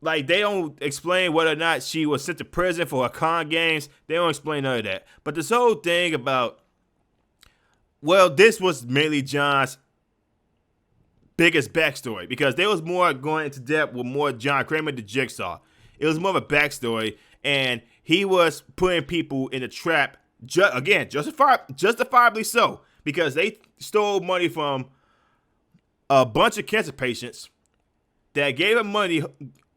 Like, they don't explain whether or not she was sent to prison for her con games. They don't explain none of that. But this whole thing about, well, this was mainly John's biggest backstory because there was more going into depth with more John Kramer the Jigsaw. It was more of a backstory, and he was putting people in a trap, again, justifiably so, because they stole money from a bunch of cancer patients that gave him money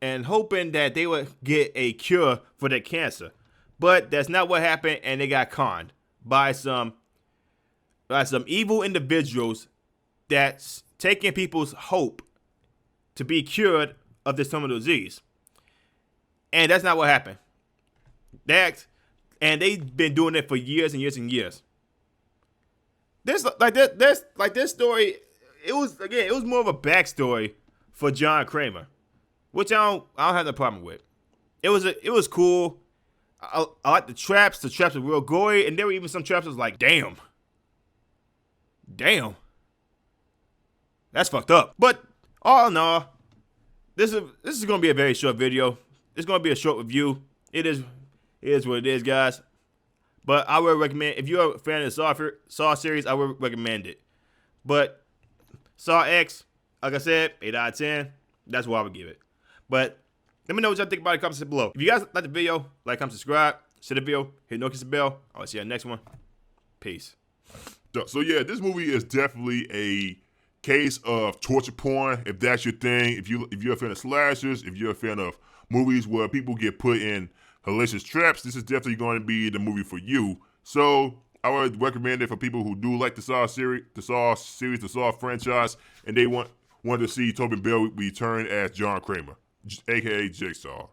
and hoping that they would get a cure for their cancer. But that's not what happened, and they got conned by some evil individuals that's taking people's hope to be cured of this terminal disease. And that's not what happened. And they've been doing it for years and years and years. This story, it was more of a backstory for John Kramer, which I don't have no problem with. It was cool. I like the traps. The traps were real gory, and there were even some traps that was like, damn, that's fucked up. But all in all, this is gonna be a very short video. It's gonna be a short review. It is what it is, guys. But I would recommend, if you're a fan of the Saw series, I would recommend it. But Saw X, like I said, 8 out of 10. That's what I would give it. But let me know what y'all think about it in the comments below. If you guys like the video, like, comment, subscribe, share the video, hit the notification bell. I'll see you on the next one. Peace. So yeah, this movie is definitely a case of torture porn. If that's your thing, if you're a fan of slashers, if you're a fan of movies where people get put in hellacious traps, this is definitely going to be the movie for you. So I would recommend it for people who do like the Saw series, the Saw franchise, and they want to see Tobin Bell return as John Kramer, aka Jigsaw.